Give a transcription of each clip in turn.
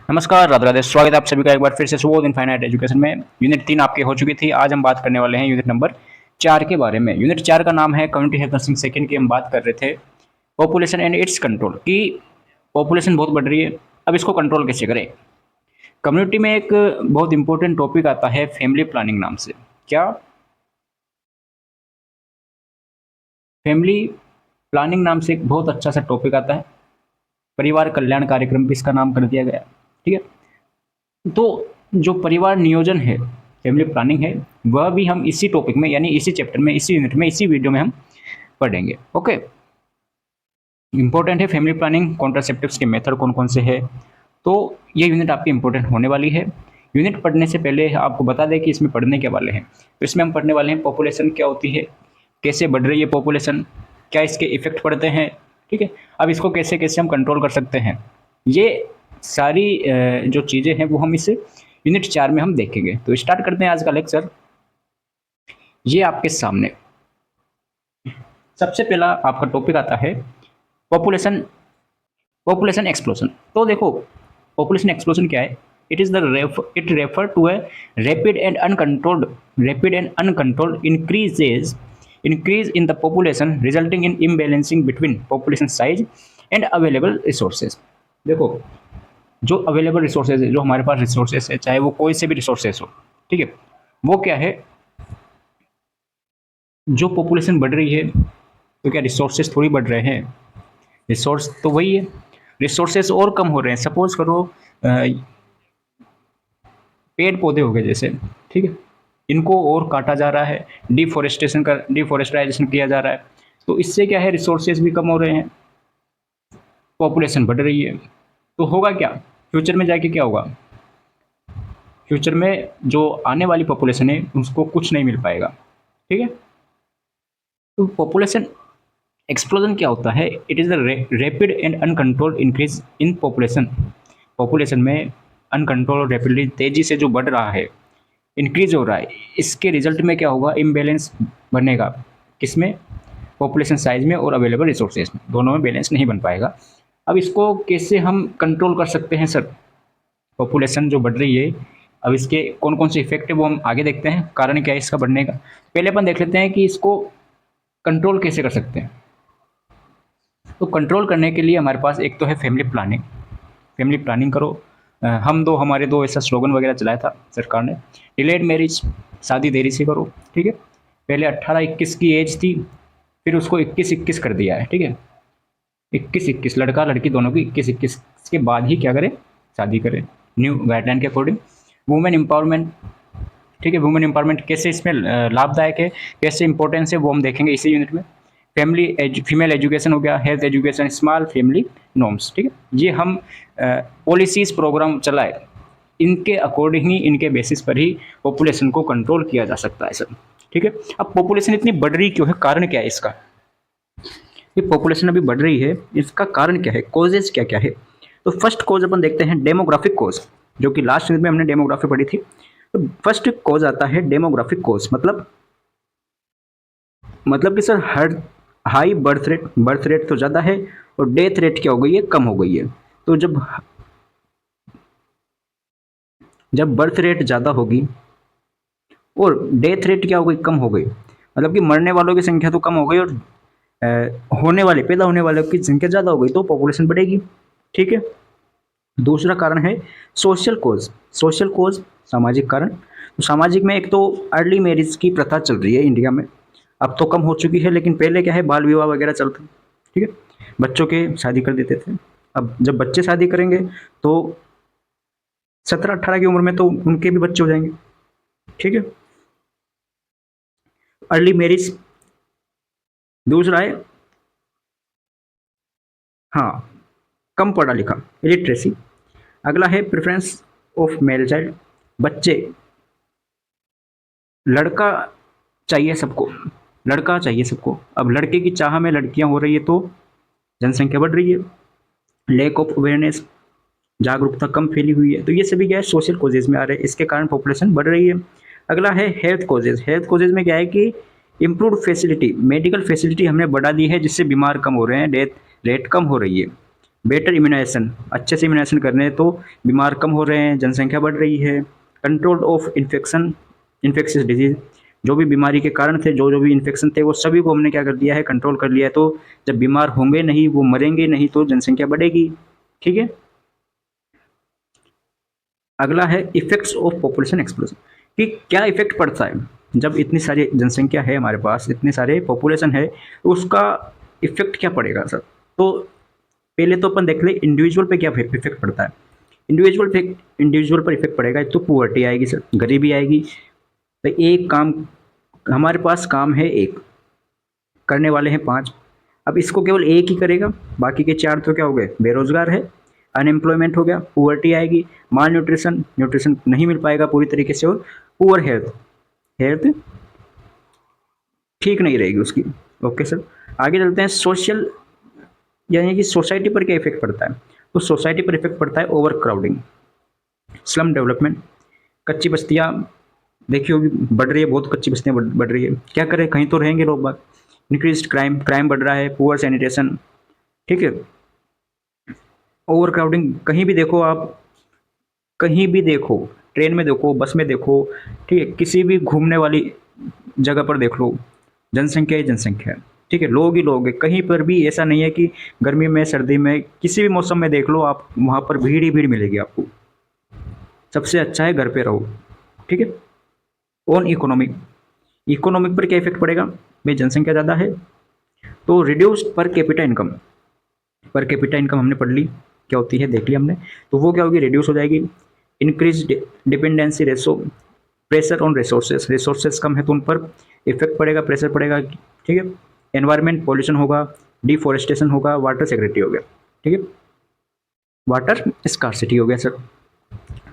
नमस्कार, राधे राधे। स्वागत है आप सभी का एक बार फिर से सुबोध इनफाइनाइट एजुकेशन में। यूनिट 3 आपकी हो चुकी थी। आज हम बात करने वाले हैं यूनिट नंबर 4 के बारे में। यूनिट 4 का नाम है कम्युनिटी हेल्थ नर्सिंग सेकंड की। हम बात कर रहे थे पॉपुलेशन एंड इट्स कंट्रोल की। पॉपुलेशन बहुत बढ़ रही है, अब इसको कंट्रोल कैसे करें। कम्युनिटी में एक बहुत इंपॉर्टेंट टॉपिक आता है फैमिली प्लानिंग नाम से। क्या? फैमिली प्लानिंग नाम से एक बहुत अच्छा सा टॉपिक आता है। परिवार कल्याण कार्यक्रम भी इसका नाम कर दिया गया। ठीक है, तो जो परिवार नियोजन है, फैमिली प्लानिंग है, वह भी हम इसी टॉपिक में यानी इसी चैप्टर में, इसी यूनिट में, इसी वीडियो में हम पढ़ेंगे। ओके, इंपॉर्टेंट है फैमिली प्लानिंग। कॉन्ट्रासेप्टिव्स के मेथड कौन कौन से हैं, तो ये यूनिट आपकी इंपॉर्टेंट होने वाली है। यूनिट पढ़ने से पहले आपको बता दें कि इसमें पढ़ने के वाले हैं। तो इसमें हम पढ़ने वाले हैं पॉपुलेशन क्या होती है, कैसे बढ़ रही है पॉपुलेशन, क्या इसके इफेक्ट पड़ते हैं। ठीक है, अब इसको कैसे कैसे हम कंट्रोल कर सकते हैं, ये सारी जो चीज़ें हैं वो हम इस यूनिट 4 में हम देखेंगे। तो स्टार्ट करते हैं आज का लेक्चर। ये आपके सामने सबसे पहला आपका टॉपिक आता है पॉपुलेशन पॉपुलेशन एक्सप्लोजन। तो देखो, पॉपुलेशन एक्सप्लोजन क्या है? It refer to a rapid and uncontrolled increase in the population resulting in imbalancing between population size and available resources. देखो, जो अवेलेबल रिसोर्सेज है, जो हमारे पास रिसोर्सेज है, चाहे वो कोई से भी रिसोर्सेज हो, ठीक है, वो क्या है? जो पॉपुलेशन बढ़ रही है, तो क्या रिसोर्सेज थोड़ी बढ़ रहे हैं? रिसोर्स तो वही है, रिसोर्सेज और कम हो रहे हैं। सपोज करो पेड़ पौधे हो गए जैसे, ठीक है, इनको और काटा जा रहा है, डिफोरेस्टाइजेशन किया जा रहा है, तो इससे क्या है, रिसोर्सेज भी कम हो रहे हैं, पॉपुलेशन बढ़ रही है। तो होगा क्या फ्यूचर में जाके? क्या होगा फ्यूचर में? जो आने वाली पॉपुलेशन है उसको कुछ नहीं मिल पाएगा। ठीक है, तो पॉपुलेशन एक्सप्लोजन क्या होता है? It is the rapid and uncontrolled increase in population. Population में अनकंट्रोल और रैपिडली तेज़ी से जो बढ़ रहा है, इंक्रीज हो रहा है, इसके रिजल्ट में क्या होगा? इम्बैलेंस बनेगा। किसमें? पॉपुलेशन साइज में और अवेलेबल रिसोर्सेज में, दोनों में बैलेंस नहीं बन पाएगा। अब इसको कैसे हम कंट्रोल कर सकते हैं सर? पॉपुलेशन जो बढ़ रही है, अब इसके कौन कौन से इफेक्ट है वो हम आगे देखते हैं। कारण क्या है इसका बढ़ने का, पहले अपन देख लेते हैं कि इसको कंट्रोल कैसे कर सकते हैं। तो कंट्रोल करने के लिए हमारे पास एक तो है फैमिली प्लानिंग। फैमिली प्लानिंग करो। हम दो हमारे दो ऐसा स्लोगन वगैरह चलाया था सरकार ने। डिलेड मैरिज, शादी देरी से करो। ठीक है, पहले 18-21 की एज थी, फिर उसको 21-21 कर दिया है। ठीक है, 21-21, लड़का लड़की दोनों की 21-21 के बाद ही क्या करें? शादी करें, न्यू गाइडलाइन के अकॉर्डिंग। वुमेन एम्पावरमेंट, ठीक है, वुमेन एम्पावरमेंट कैसे इसमें लाभदायक है, कैसे इंपॉर्टेंस है, वो हम देखेंगे इसी यूनिट में। फीमेल एजुकेशन हो गया, health education, small family norms. ठीक है, ये हम पॉलिसीज प्रोग्राम चलाए, इनके अकॉर्डिंग ही, इनके बेसिस पर ही पॉपुलेशन को कंट्रोल किया जा सकता है सर। ठीक है, अब पॉपुलेशन इतनी बढ़ रही क्यों है? कारण क्या है इसका? ये पॉपुलेशन अभी बढ़ रही है, इसका कारण क्या है, कॉजेज क्या क्या है? तो फर्स्ट कॉज अपन देखते हैं डेमोग्राफिक कॉज, जो कि लास्ट यूनिट में हमने डेमोग्राफी पढ़ी थी। तो फर्स्ट कॉज आता है डेमोग्राफिक कॉज। मतलब कि सर, हर हाई बर्थ रेट तो ज़्यादा है और डेथ रेट क्या हो गई है? कम हो गई है। तो जब बर्थ रेट ज़्यादा होगी और डेथ रेट क्या हो गई? कम हो गई, मतलब कि मरने वालों की संख्या तो कम हो गई और पैदा होने वालों की संख्या ज़्यादा हो गई, तो पॉपुलेशन बढ़ेगी। ठीक है, दूसरा कारण है सोशल कोज। सोशल कोज, सामाजिक कारण। तो सामाजिक में एक तो अर्ली मैरिज की प्रथा चल रही है इंडिया में, अब तो कम हो चुकी है, लेकिन पहले क्या है, बाल विवाह वगैरह चलता। ठीक है, बच्चों के शादी कर देते थे। अब जब बच्चे शादी करेंगे तो 17-18 की उम्र में तो उनके भी बच्चे हो जाएंगे। ठीक है, अर्ली मैरिज। दूसरा है, हाँ, कम पढ़ा लिखा, इलिटरेसी। अगला है प्रेफरेंस ऑफ मेल चाइल्ड। बच्चे, लड़का चाहिए सबको, लड़का चाहिए सबको। अब लड़के की चाह में लड़कियां हो रही है, तो जनसंख्या बढ़ रही है। लैक ऑफ अवेयरनेस, जागरूकता कम फैली हुई है। तो ये सभी क्या है, सोशल कोजेज में आ रहे हैं, इसके कारण पॉपुलेशन बढ़ रही है। अगला है हेल्थ कोजेज। हेल्थ कोजेज में क्या है कि इम्प्रूव फैसिलिटी, मेडिकल फैसिलिटी हमने बढ़ा दी है, जिससे बीमार कम हो रहे हैं, डेथ रेट कम हो रही है। बेटर इम्यूनाइजेशन, अच्छे से इम्यूनाइजेशन करने तो बीमार कम हो रहे हैं, जनसंख्या बढ़ रही है। Control of infection, infectious disease, जो भी बीमारी के कारण थे, जो जो भी इन्फेक्शन थे, वो सभी को हमने क्या कर दिया है, कंट्रोल कर लिया है। तो जब बीमार होंगे नहीं, वो मरेंगे नहीं, तो जनसंख्या बढ़ेगी। ठीक है। अगला है इफेक्ट्स ऑफ पॉपुलेशन एक्सप्लोजन, कि क्या इफेक्ट पड़ता है जब इतनी सारी जनसंख्या है हमारे पास, इतने सारे पॉपुलेशन है, तो उसका इफेक्ट क्या पड़ेगा सर। तो पहले तो अपन देख ले इंडिविजुअल पे क्या इफेक्ट पड़ता है। इंडिविजुअल पर इफेक्ट पड़ेगा, तो पुअर्टी आएगी सर, गरीबी आएगी। तो एक काम, हमारे पास काम है एक, करने वाले हैं 5, अब इसको केवल एक ही करेगा, बाकी के 4 तो क्या हो गए, बेरोजगार है, अनएम्प्लॉयमेंट हो गया, पुअर्टी आएगी, माल न्यूट्रिशन, न्यूट्रिशन नहीं मिल पाएगा पूरी तरीके से, और पुअर हेल्थ, हेल्थ ठीक नहीं रहेगी उसकी। Okay sir. आगे चलते हैं सोशल, यानी कि सोसाइटी पर क्या इफेक्ट पड़ता है। तो सोसाइटी पर इफेक्ट पड़ता है ओवर क्राउडिंग, स्लम डेवलपमेंट, कच्ची बस्तियाँ देखी होगी, बढ़ रही है बहुत, कच्ची बस्तियाँ बढ़ रही है, क्या करें, कहीं तो रहेंगे लोग बाग। इंक्रीज क्राइम, क्राइम बढ़ रहा है, पुअर सैनिटेशन। ठीक है। ओवर क्राउडिंग, कहीं भी देखो आप, कहीं भी देखो, ट्रेन में देखो, बस में देखो, ठीक है, किसी भी घूमने वाली जगह पर देख लो, जनसंख्या ही जनसंख्या है। ठीक है, लोग ही लोग है, कहीं पर भी ऐसा नहीं है कि गर्मी में, सर्दी में, किसी भी मौसम में देख लो आप, वहाँ पर भीड़ ही भीड़ मिलेगी आपको। सबसे अच्छा है घर पे रहो। ठीक है। ऑन इकोनॉमिक, इकोनॉमिक पर क्या इफेक्ट पड़ेगा, भाई जनसंख्या ज़्यादा है तो reduce per capita income, per capita income हमने पढ़ ली क्या होती है, देख ली हमने। तो वो क्या होगी, रिड्यूस हो जाएगी। Increase dependency ratio, pressure on resources, resources कम है तो उन पर इफेक्ट पड़ेगा, प्रेशर पड़ेगा। ठीक है। एनवायरमेंट पॉल्यूशन होगा, डिफोरेस्टेशन होगा, वाटर सिक्योरिटी हो गया। ठीक है, वाटर स्कार्सिटी हो गया सर।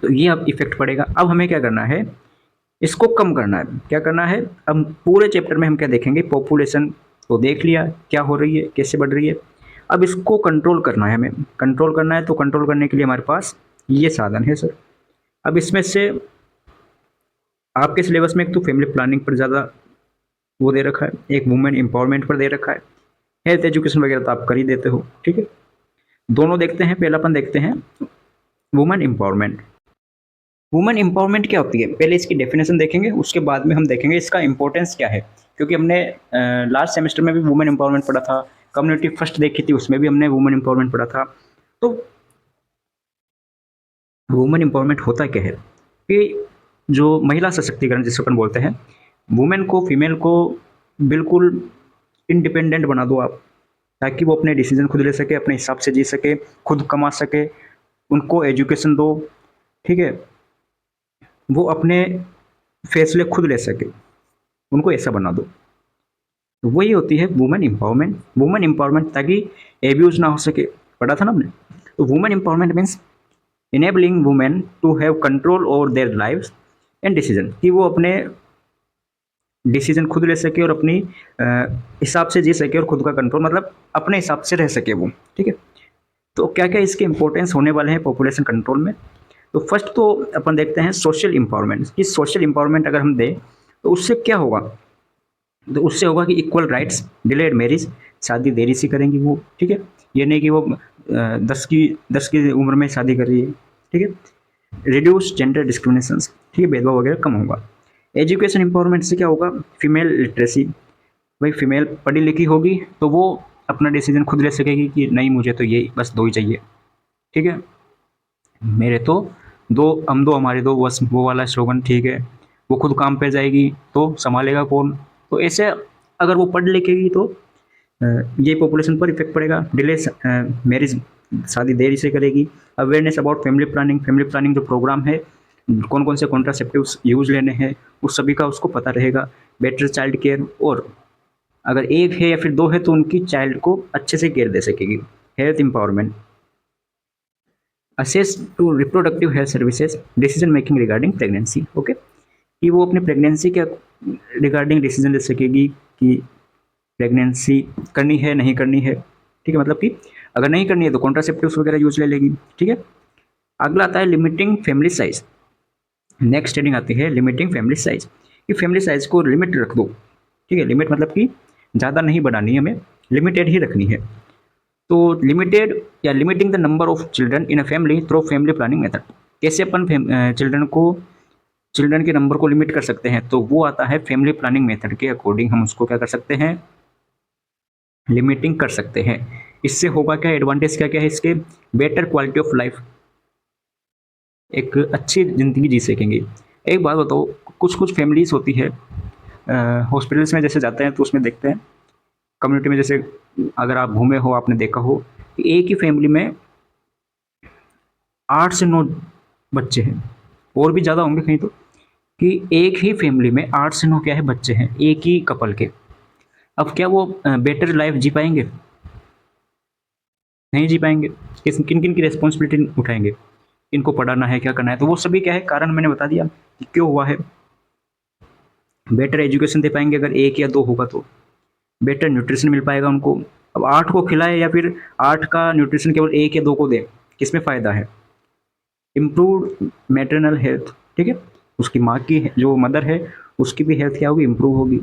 तो ये अब इफेक्ट पड़ेगा। अब हमें क्या करना है, इसको कम करना है। क्या करना है, अब पूरे चैप्टर में हम क्या देखेंगे, पॉपुलेशन तो देख लिया क्या हो रही है, कैसे बढ़ रही है। अब इसको कंट्रोल करना है, हमें कंट्रोल करना है। तो कंट्रोल करने के लिए हमारे पास ये साधन है सर। अब इसमें से आपके सिलेबस में एक तो फैमिली प्लानिंग पर ज़्यादा वो दे रखा है, एक वुमेन एम्पावरमेंट पर दे रखा है, हेल्थ एजुकेशन वगैरह तो आप कर ही देते हो। ठीक है, दोनों देखते हैं। पहला अपन देखते हैं वुमेन एम्पावरमेंट। वुमेन एम्पावरमेंट क्या होती है, पहले इसकी डेफिनेशन देखेंगे, उसके बाद में हम देखेंगे इसका इंपॉर्टेंस क्या है। क्योंकि हमने लास्ट सेमेस्टर में भी वुमेन एम्पावरमेंट पढ़ा था, कम्युनिटी फर्स्ट देखी थी, उसमें भी हमने वुमेन एम्पावरमेंट पढ़ा था। तो वुमेन एम्पावरमेंट होता क्या है, कि जो महिला सशक्तिकरण जिसको अपन बोलते हैं, वुमेन को, फीमेल को बिल्कुल इंडिपेंडेंट बना दो आप, ताकि वो अपने डिसीजन खुद ले सके, अपने हिसाब से जी सके, खुद कमा सके, उनको एजुकेशन दो। ठीक है, वो अपने फैसले खुद ले सके, उनको ऐसा बना दो। तो वही होती है वुमेन एम्पावरमेंट। वुमेन एम्पावरमेंट ताकि एब्यूज ना हो सके, पढ़ा था ना हमने। तो women empowerment means enabling women to have control over their lives and decision, कि वो अपने डिसीजन खुद ले सके और अपनी हिसाब से जी सके, और खुद का कंट्रोल मतलब अपने हिसाब से रह सके वो। ठीक है। तो क्या क्या इसके इंपॉर्टेंस होने वाले हैं पॉपुलेशन कंट्रोल में। तो फर्स्ट तो अपन देखते हैं सोशल इंपावरमेंट। कि सोशल इंपावरमेंट अगर हम दें तो उससे क्या होगा, तो उससे होगा कि इक्वल राइट्स, डिलेड मैरिज, शादी देरी से करेंगी वो। ठीक है, ये नहीं कि वो 10 की उम्र में शादी कर रही है। ठीक है। रिड्यूस जेंडर डिस्क्रिमिनेशन, ठीक है, भेदभाव वगैरह कम होगा। एजुकेशन इंपावरमेंट से क्या होगा, फीमेल लिटरेसी, भाई फीमेल पढ़ी लिखी होगी तो वो अपना डिसीजन खुद ले सकेगी कि नहीं मुझे तो ये बस 2 ही चाहिए। ठीक है, मेरे तो दो, हम दो हमारे दो, बस वो वाला स्लोगन। ठीक है, वो खुद काम पे जाएगी तो संभालेगा कौन। तो ऐसे अगर वो पढ़ लिखेगी तो ये पॉपुलेशन पर इफेक्ट पड़ेगा। डिले मैरिज, शादी देरी से करेगी। Awareness about family planning, family planning जो प्रोग्राम है, कौन कौन से कॉन्ट्रासेप्टिव्स यूज लेने हैं, उस सभी का उसको पता रहेगा। बेटर चाइल्ड केयर, और अगर एक है या फिर 2 है तो उनकी चाइल्ड को अच्छे से केयर दे सकेगी। Health empowerment, access to reproductive health services, decision making regarding pregnancy. Okay, कि वो अपनी प्रेगनेंसी के रिगार्डिंग डिसीजन ले सकेगी कि प्रेगनेंसी करनी है नहीं करनी है। ठीक है, मतलब कि अगर नहीं करनी है तो कॉन्ट्रासेप्टिव्स वगैरह यूज ले लेगी। ठीक है। अगला आता है limiting family size. Next heading आती है लिमिटिंग फैमिली साइज, कि फैमिली साइज को लिमिट रख दो। ठीक है, लिमिट मतलब कि ज़्यादा नहीं बढ़ानी है हमें, लिमिटेड ही रखनी है। तो लिमिटेड या limiting the number of children in a family through family planning method, कैसे अपन चिल्ड्रन के नंबर को लिमिट कर सकते हैं, तो वो आता है फैमिली प्लानिंग मेथड के अकॉर्डिंग हम उसको क्या कर सकते हैं, लिमिटिंग कर सकते हैं। इससे होगा क्या, एडवांटेज क्या क्या है इसके, बेटर क्वालिटी ऑफ लाइफ, एक अच्छी ज़िंदगी जी सकेंगे। एक बात बताओ, कुछ कुछ फैमिलीज होती है, हॉस्पिटल्स में जैसे जाते हैं तो उसमें देखते हैं, कम्युनिटी में जैसे अगर आप घूमे हो आपने देखा हो कि एक ही फैमिली में 8 से 9 बच्चे हैं, और भी ज़्यादा होंगे कहीं तो, कि एक ही फैमिली में 8 से 9 क्या है बच्चे हैं एक ही कपल के। अब क्या वो बेटर लाइफ जी पाएंगे? नहीं जी पाएंगे। किस किन किन की रिस्पॉन्सिबिलिटी उठाएंगे, इनको पढ़ाना है, क्या करना है, तो वो सभी क्या है, कारण मैंने बता दिया कि क्यों हुआ है। बेटर एजुकेशन दे पाएंगे अगर एक या दो होगा तो, बेटर न्यूट्रिशन मिल पाएगा उनको। अब 8 को खिलाए या फिर 8 का न्यूट्रिशन केवल एक या दो को दे, किसमें फ़ायदा है? इम्प्रूव मैटरनल हेल्थ, ठीक है, उसकी माँ की जो मदर है उसकी भी हेल्थ क्या होगी, इम्प्रूव होगी।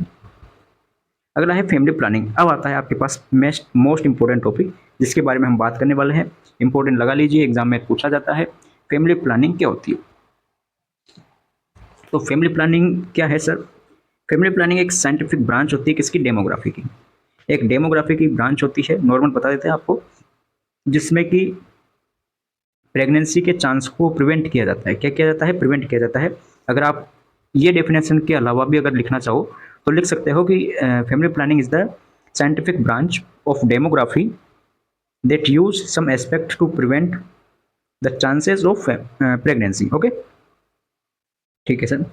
अगला है फैमिली प्लानिंग। अब आता है आपके पास मोस्ट इंपॉर्टेंट टॉपिक जिसके बारे में हम बात करने वाले हैं। इंपॉर्टेंट लगा लीजिए, एग्जाम में पूछा जाता है, फैमिली प्लानिंग क्या होती है। तो फैमिली प्लानिंग क्या है सर? फैमिली प्लानिंग एक साइंटिफिक ब्रांच होती है किसकी, डेमोग्राफी की। एक डेमोग्राफी की ब्रांच होती है, नॉर्मल बता देते हैं आपको, जिसमें कि प्रेगनेंसी के चांस को प्रिवेंट किया जाता है। क्या किया जाता है? प्रिवेंट किया जाता है। अगर आप ये डेफिनेशन के अलावा भी अगर लिखना चाहो तो लिख सकते हो कि family planning is the scientific branch of demography that use some aspect to prevent the chances of pregnancy. Okay, ठीक है सर।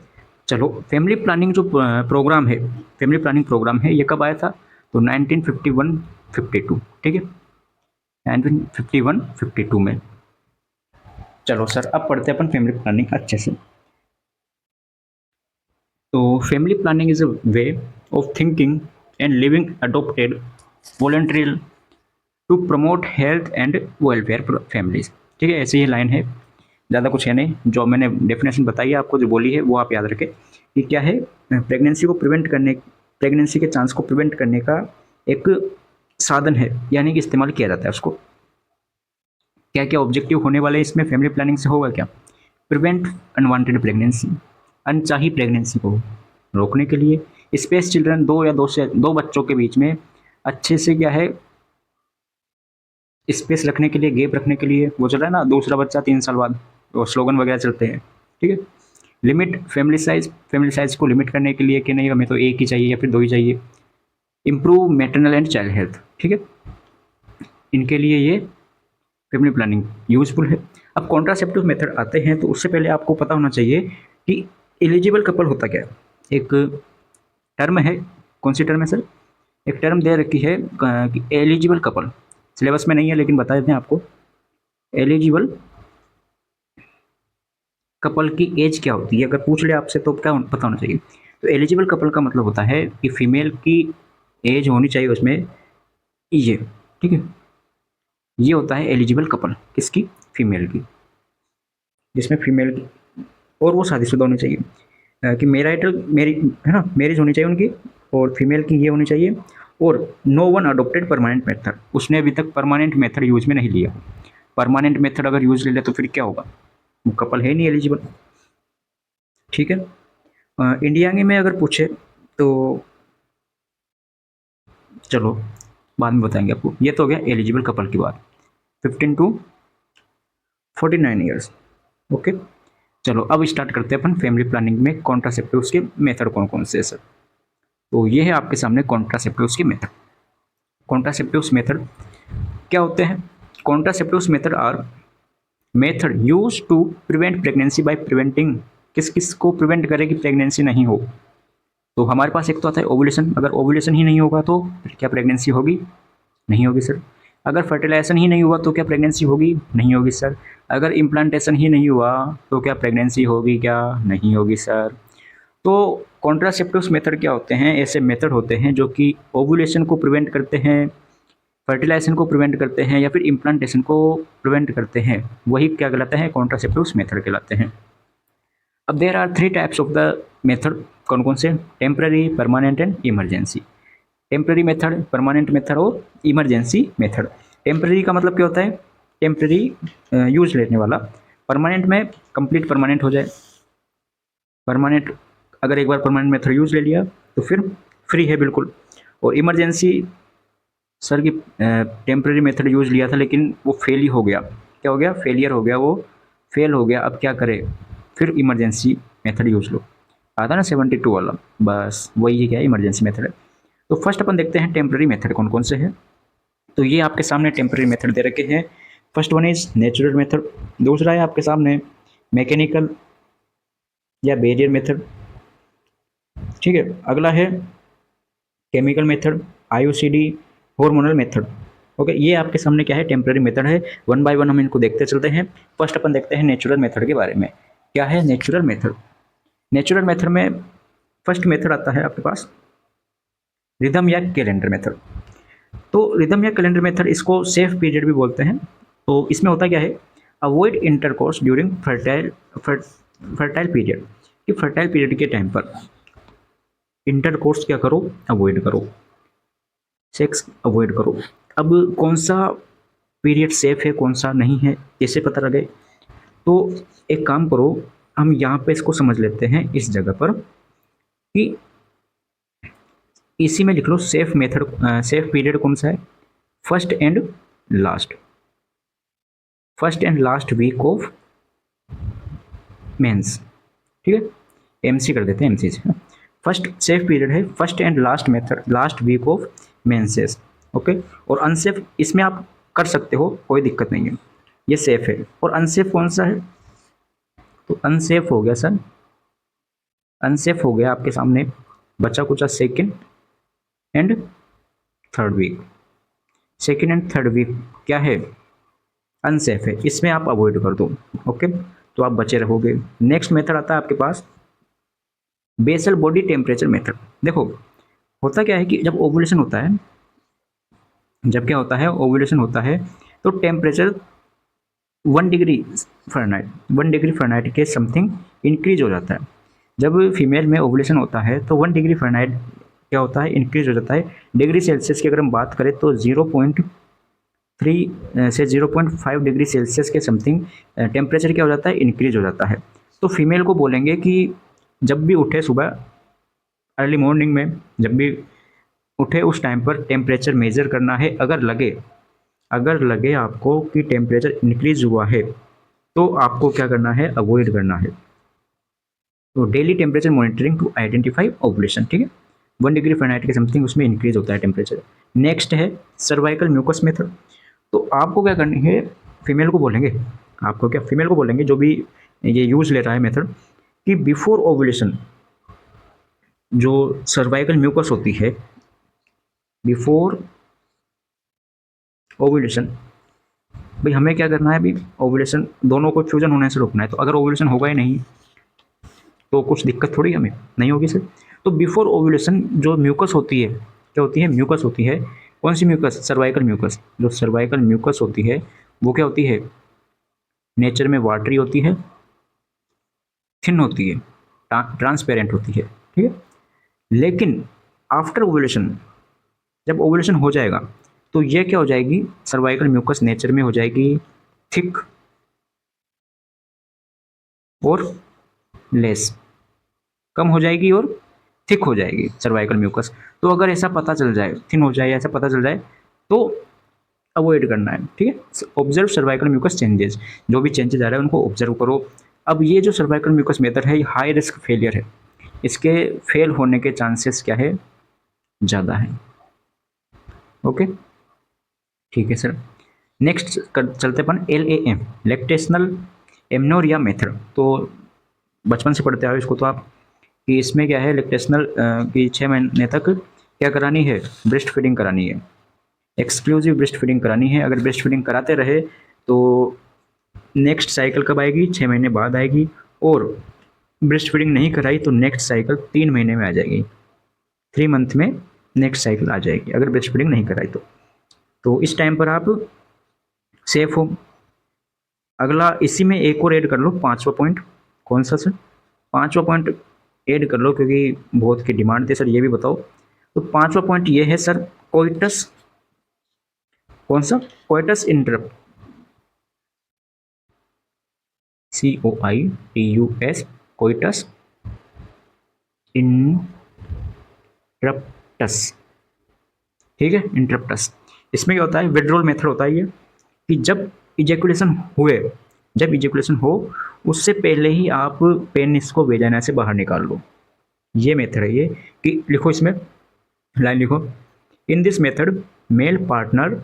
चलो, फैमिली प्लानिंग जो प्रोग्राम है, फैमिली प्लानिंग प्रोग्राम है, ये कब आया था? तो 1951-52, ठीक है, 1951-52 में। चलो सर, अब पढ़ते हैं अपन फैमिली प्लानिंग अच्छे से। तो family planning is a way of thinking and living adopted voluntary to promote health and welfare families. ठीक है, ऐसे ही लाइन है, ज़्यादा कुछ है नहीं। जो मैंने डेफिनेशन बताई है आपको, जो बोली है वो आप याद रखें कि क्या है, प्रेगनेंसी के चांस को प्रिवेंट करने का एक साधन है, यानी कि इस्तेमाल किया जाता है उसको। क्या क्या ऑब्जेक्टिव होने वाले इसमें फैमिली प्लानिंग से होगा क्या? प्रिवेंट अनवांटेड प्रेगनेंसी, अनचाही प्रेगनेंसी को रोकने के लिए। स्पेस चिल्ड्रन, दो बच्चों के बीच में अच्छे से क्या है, स्पेस रखने के लिए, गैप रखने के लिए। वो चल रहा है ना, दूसरा बच्चा 3 साल बाद, वो स्लोगन वगैरह चलते हैं, ठीक है। लिमिट फैमिली साइज को लिमिट करने के लिए कि नहीं हमें तो एक ही चाहिए या फिर दो ही चाहिए। Improve maternal and child health, ठीक है, इनके लिए ये फैमिली प्लानिंग यूजफुल है। अब कॉन्ट्रासेप्टिव मेथड आते हैं, तो उससे पहले आपको पता होना चाहिए कि एलिजिबल कपल होता क्या है। एक टर्म है, कौन सी टर्म है सर? एक टर्म दे रखी है कि एलिजिबल कपल, सिलेबस में नहीं है लेकिन बता देते हैं आपको। एलिजिबल कपल की एज क्या होती है, अगर पूछ ले आपसे तो क्या पता होना चाहिए। तो एलिजिबल कपल का मतलब होता है कि फीमेल की एज होनी चाहिए उसमें ये, ठीक है, ये होता है एलिजिबल कपल, किसकी? फीमेल की, जिसमें फीमेल की और वो शादीशुदा होनी चाहिए, कि मेरी है ना, मैरिज होनी चाहिए उनकी, और फीमेल की ये होनी चाहिए, और no one adopted permanent method, उसने अभी तक परमानेंट मेथड यूज में नहीं लिया। परमानेंट मेथड अगर यूज ले ले तो फिर क्या होगा, वो कपल है नहीं एलिजिबल, ठीक है। इंडिया में अगर पूछे तो चलो बाद में बताएंगे आपको। ये तो हो गया एलिजिबल कपल की बात, 15 to 49 ईयर्स। ओके, चलो अब स्टार्ट करते हैं अपन फैमिली प्लानिंग में कॉन्ट्रासेप्टिव्स के मेथड कौन कौन से है सर। तो ये है आपके सामने कॉन्ट्रासेप्टिव्स के मेथड। कॉन्ट्रासेप्टिव्स मेथड क्या होते हैं? Contraceptives method are method use to prevent pregnancy by preventing, किस किस को प्रिवेंट करे कि प्रेगनेंसी नहीं हो। तो हमारे पास एक तो आता है ओवुलेशन, अगर ओवुलेशन ही नहीं होगा तो फिर क्या प्रेगनेंसी होगी? नहीं होगी सर। अगर फर्टिलाइजेशन ही नहीं हुआ तो क्या प्रेगनेंसी होगी? नहीं होगी सर। अगर इम्प्लांटेशन ही नहीं हुआ तो क्या प्रेगनेंसी होगी? क्या नहीं होगी सर। तो कॉन्ट्रासेप्टिव्स मेथड क्या होते हैं? ऐसे मेथड होते हैं जो कि ओवुलेशन को प्रिवेंट करते हैं, फर्टिलाइजेशन को प्रिवेंट करते हैं, या फिर इम्प्लांटेशन को प्रिवेंट करते हैं, वही क्या कहलाते हैं? कॉन्ट्रासेप्टिव्स मेथड कहलाते हैं। अब there are 3 types of the method, कौन कौन से? Temporary, permanent and emergency. Temporary method, permanent method और इमरजेंसी मेथड। टेम्परेरी का मतलब क्या होता है? टेम्परेरी यूज लेने वाला। परमानेंट में कंप्लीट परमानेंट हो जाए। परमानेंट अगर एक बार परमानेंट मेथड यूज ले लिया तो फिर फ्री है बिल्कुल। और इमरजेंसी सर की टेम्परेरी मेथड यूज लिया था लेकिन वो फेल ही हो गया। क्या हो गया? फेलियर हो गया, वो फेल हो गया। अब क्या करें? फिर इमरजेंसी मेथड यूज लो। आता ना 72 वाला, बस वही क्या इमरजेंसी मेथड है। तो फर्स्ट अपन देखते हैं टेम्परेरी मेथड कौन कौन से हैं। तो ये आपके सामने टेम्परेरी मेथड दे रखे हैं। First one is natural method, दूसरा है आपके सामने मैकेनिकल या बैरियर मेथड, ठीक है। अगला है chemical method, IUCD, hormonal method. Okay, ये आपके सामने क्या है? टेम्परेरी मेथड है। वन बाय वन हम इनको देखते चलते हैं। फर्स्ट अपन देखते हैं नेचुरल मेथड के बारे में। क्या है नेचुरल मेथड? नेचुरल मेथड में फर्स्ट मेथड आता है आपके पास रिदम या कैलेंडर मेथड। तो रिदम या कैलेंडर मेथड, इसको सेफ पीरियड भी बोलते हैं। तो इसमें होता क्या है? Avoid intercourse during fertile period, कि फर्टाइल पीरियड के टाइम पर इंटरकोर्स क्या करो? अवॉइड करो, सेक्स अवॉइड करो। अब कौन सा पीरियड सेफ है, कौन सा नहीं है, कैसे पता लगे? तो एक काम करो, हम यहाँ पे इसको समझ लेते हैं इस जगह पर कि इसी में लिख लो सेफ मेथड, सेफ पीरियड कौन सा है? First and last, first and last week of mens, ठीक है। एमसी कर देते हैं, एमसी से। फर्स्ट सेफ पीरियड है first and last method, last week of menses, okay. और अनसेफ इसमें आप कर सकते हो, कोई दिक्कत नहीं है, ये सेफ है। और अनसेफ कौन सा है? तो अनसेफ हो गया सर, अनसेफ हो गया आपके सामने बचा कुचा second and third week. Second and third week क्या है? अनसेफ है, इसमें आप अवॉइड कर दो, ओके। तो आप बचे रहोगे। नेक्स्ट मेथड आता है आपके पास बेसल बॉडी टेम्परेचर मेथड। देखो होता क्या है कि जब ओवुलेशन होता है, जब क्या होता है ओवुलेशन होता है, तो टेम्परेचर 1 डिग्री फ़ारेनहाइट के समथिंग इंक्रीज हो जाता है। जब फीमेल में ओवुलेशन होता है तो 1 डिग्री फ़ारेनहाइट क्या होता है? इंक्रीज हो जाता है। डिग्री सेल्सियस की अगर हम बात करें तो 0.3 से 0.5 डिग्री सेल्सियस के समथिंग टेम्परेचर क्या हो जाता है? इंक्रीज हो जाता है। तो फीमेल को बोलेंगे कि जब भी उठे सुबह अर्ली मॉर्निंग में, जब भी उठे उस टाइम पर टेम्परेचर मेजर करना है। अगर लगे आपको कि टेम्परेचर इंक्रीज हुआ है तो आपको क्या करना है? अवॉइड करना है। तो daily temperature monitoring to identify ovulation, ठीक है। 1 डिग्री फ़ारेनहाइट के समथिंग उसमें इंक्रीज होता है टेम्परेचर। नेक्स्ट है सर्वाइकल म्यूकस मेथड। तो आपको क्या करनी है? फीमेल को बोलेंगे, आपको क्या फीमेल को बोलेंगे जो भी ये यूज ले रहा है मेथड, कि बिफोर ओवुलेशन जो सर्वाइकल म्यूकस होती है, बिफोर ओवुलेशन, भाई हमें क्या करना है? अभी ओवुलेशन दोनों को फ्यूजन होने से रोकना है। तो अगर ओवुलेशन होगा ही नहीं तो कुछ दिक्कत थोड़ी हमें नहीं होगी सर। तो बिफोर ओवुलेशन जो म्यूकस होती है, क्या होती है? म्यूकस होती है। कौन सी म्यूकस? Cervical mucus. जो सर्वाइकल म्यूकस होती है वो क्या होती है? नेचर में वाटरी होती है, थिन होती है, ट्रांसपेरेंट होती है, ठीक है। लेकिन आफ्टर ओवुलेशन, जब ओवुलेशन हो जाएगा तो ये क्या हो जाएगी? सर्वाइकल म्यूकस नेचर में हो जाएगी थिक और लेस, कम हो जाएगी और थिक हो जाएगी सर्वाइकल म्यूकस। तो अगर ऐसा पता चल जाए, थिन हो जाए, ऐसा पता चल जाए तो अवॉइड करना है, ठीक है। ऑब्जर्व सर्वाइकल म्यूकस चेंजेस, जो भी चेंजेस आ रहे हैं उनको ऑब्जर्व करो। अब ये जो सर्वाइकल म्यूकस मेथड है ये हाई रिस्क फेलियर है, इसके फेल होने के चांसेस क्या है? ज़्यादा है, ओके, ठीक है सर। नेक्स्ट चलते अपन LAM, लैक्टेशनल एमनोरिया मेथड। तो बचपन से पढ़ते आओ इसको तो आप, कि इसमें क्या है? लैक्टेशनल की 6 महीने तक क्या करानी है? ब्रेस्ट फीडिंग करानी है, एक्सक्लूसिव ब्रेस्ट फीडिंग करानी है। अगर ब्रेस्ट फीडिंग कराते रहे तो नेक्स्ट साइकिल कब आएगी? 6 महीने बाद आएगी। और ब्रेस्ट फीडिंग नहीं कराई तो नेक्स्ट साइकिल 3 महीने में आ जाएगी, 3 मंथ में नेक्स्ट साइकिल आ जाएगी अगर ब्रेस्ट फीडिंग नहीं कराई तो इस टाइम पर आप सेफ हो। अगला इसी में एक और ऐड कर लो, 5वां पॉइंट। कौन सा सर? 5वां पॉइंट ऐड कर लो क्योंकि बहुत की डिमांड थी सर, ये भी बताओ। तो 5वां पॉइंट ये है सर, कोइटस कौन सा? Coitus interrupt, COITUS, coitus interruptus, ठीक है, इंटरप्टस। इसमें क्या होता है, विड्रॉल मेथड होता है ये, कि जब इजेकुलेशन हुए, जब इजेकुलेशन हो उससे पहले ही आप पेनिस को वेजाइना से बाहर निकाल लो। ये मेथड है ये, कि लिखो इसमें लाइन लिखो, in this method male partner,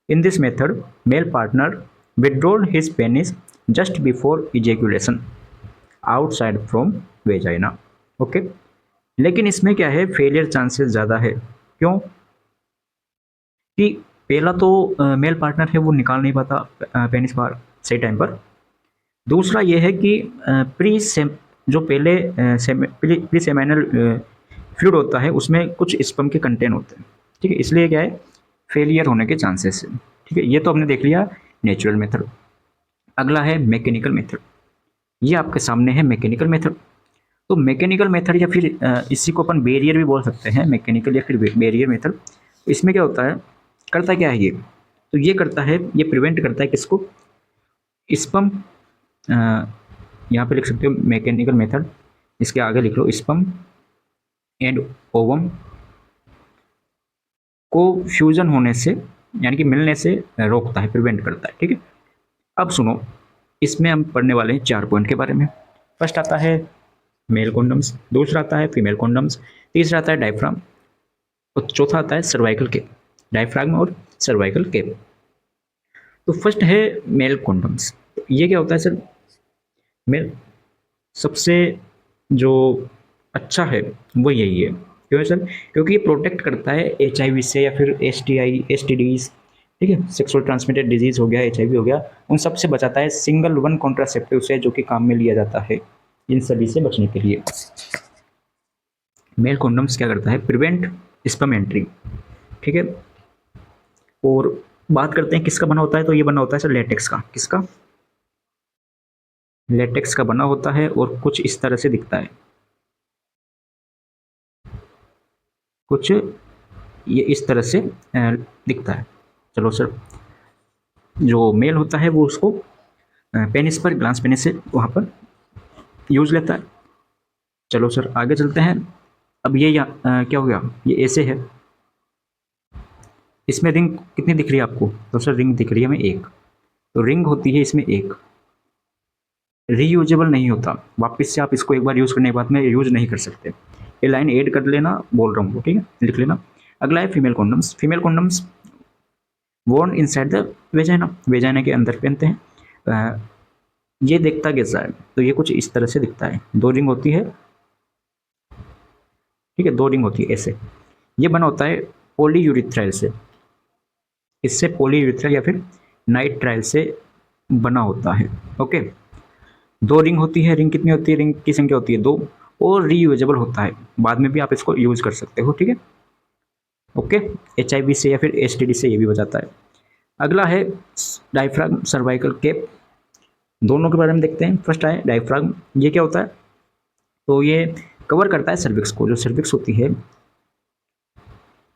in this method male partner withdrawal his penis just before ejaculation outside from vagina. Okay, लेकिन इसमें क्या है, फेलियर चांसेस ज़्यादा है। क्यों? कि पहला तो मेल पार्टनर है वो निकाल नहीं पाता पेनिस बाहर सही टाइम पर। दूसरा ये है कि प्री सेम, जो पहले प्री सेमाइनल फ्लूइड होता है उसमें कुछ स्पर्म के कंटेंट होते हैं, ठीक है, इसलिए क्या है, फेलियर होने के चांसेस है। ठीक है, ये तो हमने देख लिया नेचुरल मेथड। अगला है मैकेनिकल मेथड। ये आपके सामने है मैकेनिकल मेथड। तो मैकेनिकल मेथड या फिर इसी को अपन बैरियर भी बोल सकते हैं, मैकेनिकल या फिर बैरियर मेथड। तो इसमें क्या होता है, करता क्या है ये, तो ये करता है, ये प्रिवेंट करता है किसको, स्पर्म, यहाँ पे लिख सकते हो मैकेनिकल मेथड, इसके आगे लिख लो स्पर्म एंड ओवम को फ्यूजन होने से, यानी कि मिलने से रोकता है, प्रिवेंट करता है। ठीक है, अब सुनो, इसमें हम पढ़ने वाले हैं 4 पॉइंट के बारे में। फर्स्ट आता है मेल कॉन्डम्स, दूसरा आता है फीमेल कॉन्डम्स, तीसरा आता है डायफ्राम, और चौथा आता है सर्वाइकल केप। डायफ्राम और सर्वाइकल केप। तो फर्स्ट है मेल कॉन्डम्स। ये क्या होता है सर, मेल सबसे जो अच्छा है वो यही है। क्यों है सर? क्योंकि ये प्रोटेक्ट करता है HIV से या फिर STI STDs, ठीक है, सेक्सुअल ट्रांसमिटेड डिजीज हो गया, HIV हो गया, उन सब से बचाता है। सिंगल वन कॉन्ट्रासेप्टिव से जो कि काम में लिया जाता है इन सभी से बचने के लिए। मेल कॉन्डम्स क्या करता है, प्रिवेंट स्पर्म एंट्री, ठीक है। और बात करते हैं किसका बना होता है, तो ये बना होता है सर लेटेक्स का। किसका? लेटेक्स का बना होता है और कुछ इस तरह से दिखता है, कुछ ये इस तरह से दिखता है। चलो सर, जो मेल होता है वो उसको पेनिस पर, ग्लांस पेनिस से वहाँ पर यूज लेता है। चलो सर आगे चलते हैं। अब ये क्या हो गया, ये ऐसे है, इसमें रिंग कितनी दिख रही है आपको, तो सर रिंग दिख रही है हमें एक। तो रिंग होती है इसमें एक, रीयूजेबल नहीं होता, वापस से आप इसको एक बार यूज़ करने के बाद में यूज नहीं कर सकते। ये लाइन ऐड कर लेना, बोल रहा हूँ, ठीक है, लिख लेना। अगला है female condoms. Female condoms worn inside the vagina, vagina के अंदर पहनते हैं। ये दिखता कैसा है, तो ये कुछ इस तरह से दिखता है, 2 रिंग होती है, ठीक है, 2 रिंग होती है ऐसे। ये बना होता है पॉलीयूरिथ्राइल से, इससे पॉलीयूरिथ्राइल या फिर नाइट्राइल से बना होता है। ओके, 2 रिंग होती है। रिंग कितनी होती है, रिंग की संख्या होती है 2, और रीयूजेबल होता है, बाद में भी आप इसको यूज कर सकते हो, ठीक है। ओके, HIV से या फिर STD से ये भी बचाता है। अगला है डायफ्राम सर्वाइकल केप। दोनों के बारे में देखते हैं। फर्स्ट है डायफ्राम। ये क्या होता है, तो ये कवर करता है सर्विक्स को, जो सर्विक्स होती है,